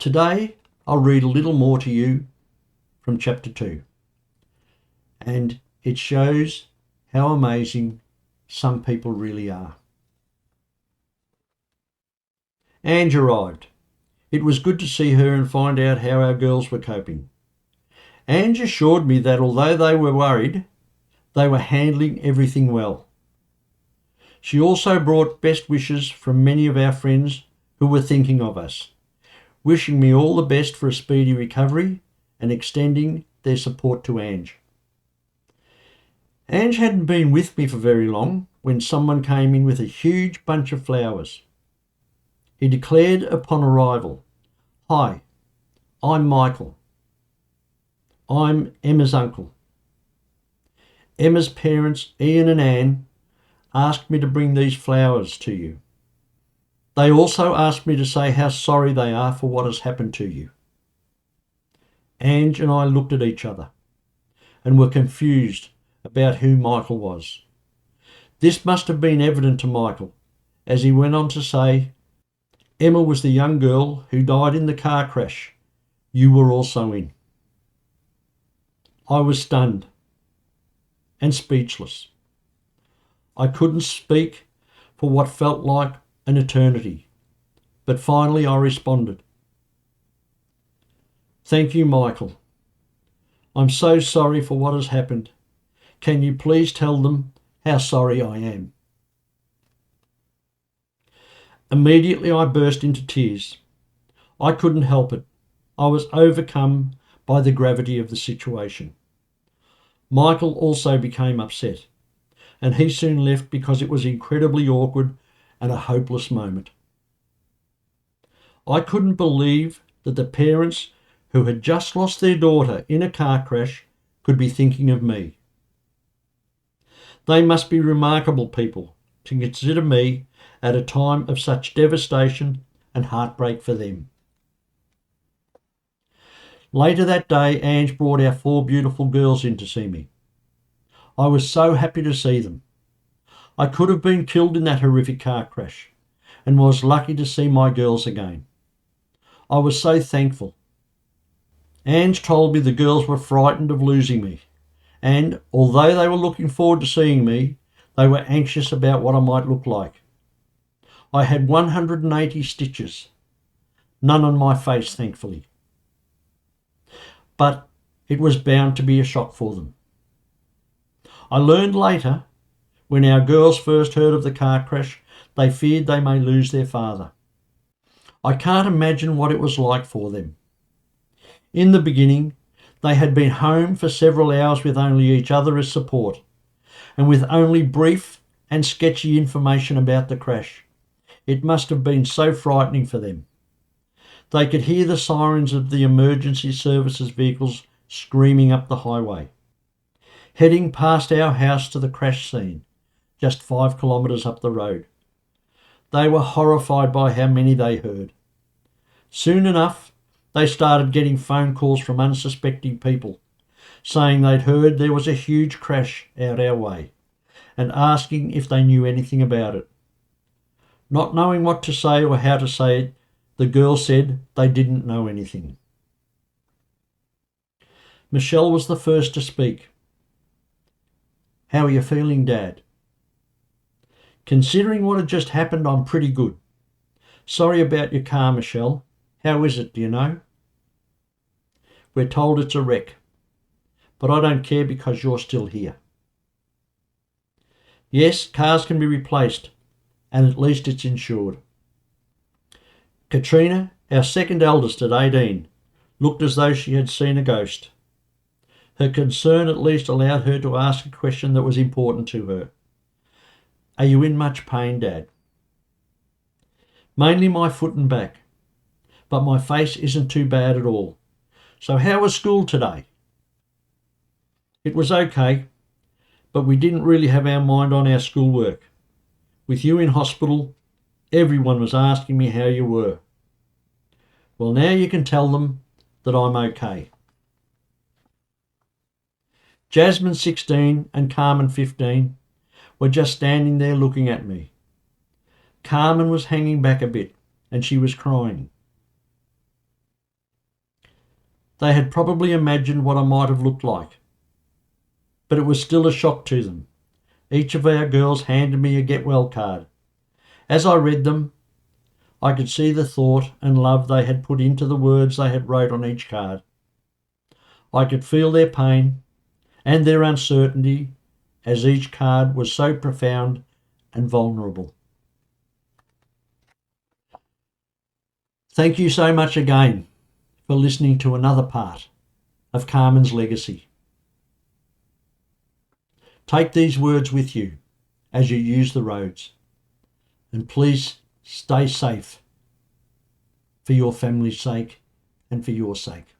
Today, I'll read a little more to you from chapter 2, and it shows how amazing some people really are. Ange arrived. It was good to see her and find out how our girls were coping. Ange assured me that although they were worried, they were handling everything well. She also brought best wishes from many of our friends who were thinking of us, wishing me all the best for a speedy recovery and extending their support to Ange. Ange hadn't been with me for very long when someone came in with a huge bunch of flowers. He declared upon arrival, "Hi, I'm Michael. I'm Emma's uncle. Emma's parents, Ian and Anne, asked me to bring these flowers to you. They also asked me to say how sorry they are for what has happened to you." Ange and I looked at each other and were confused about who Michael was. This must have been evident to Michael, as he went on to say, "Emma was the young girl who died in the car crash you were also in." I was stunned and speechless. I couldn't speak for what felt like an eternity, but finally I responded. "Thank you, Michael. I'm so sorry for what has happened. Can you please tell them how sorry I am?" Immediately I burst into tears. I couldn't help it. I was overcome by the gravity of the situation. Michael also became upset, and he soon left because it was incredibly awkward and a hopeless moment. I couldn't believe that the parents who had just lost their daughter in a car crash could be thinking of me. They must be remarkable people to consider me at a time of such devastation and heartbreak for them. Later that day, Ange brought our 4 beautiful girls in to see me. I was so happy to see them. I could have been killed in that horrific car crash and was lucky to see my girls again. I was so thankful. Ange told me the girls were frightened of losing me, and although they were looking forward to seeing me, they were anxious about what I might look like. I had 180 stitches, none on my face, thankfully. But it was bound to be a shock for them. I learned later, when our girls first heard of the car crash, they feared they may lose their father. I can't imagine what it was like for them. In the beginning, they had been home for several hours with only each other as support, and with only brief and sketchy information about the crash. It must have been so frightening for them. They could hear the sirens of the emergency services vehicles screaming up the highway, heading past our house to the crash scene, just 5 kilometres up the road. They were horrified by how many they heard. Soon enough, they started getting phone calls from unsuspecting people, saying they'd heard there was a huge crash out our way, and asking if they knew anything about it. Not knowing what to say or how to say it, the girls said they didn't know anything. Michelle was the first to speak. "How are you feeling, Dad?" "Considering what had just happened, I'm pretty good. Sorry about your car, Michelle. How is it, do you know?" "We're told it's a wreck, but I don't care because you're still here." "Yes, cars can be replaced, and at least it's insured." Katrina, our second eldest at 18, looked as though she had seen a ghost. Her concern at least allowed her to ask a question that was important to her. "Are you in much pain, Dad?" "Mainly my foot and back, but my face isn't too bad at all. So how was school today?" "It was okay, but we didn't really have our mind on our schoolwork. With you in hospital, everyone was asking me how you were." "Well, now you can tell them that I'm okay." Jasmine, 16, and Carmen, 15, were just standing there looking at me. Carmen was hanging back a bit, and she was crying. They had probably imagined what I might have looked like, but it was still a shock to them. Each of our girls handed me a get well card. As I read them, I could see the thought and love they had put into the words they had wrote on each card. I could feel their pain and their uncertainty, as each card was so profound and vulnerable. Thank you so much again for listening to another part of Carmen's legacy. Take these words with you as you use the roads, and please stay safe for your family's sake and for your sake.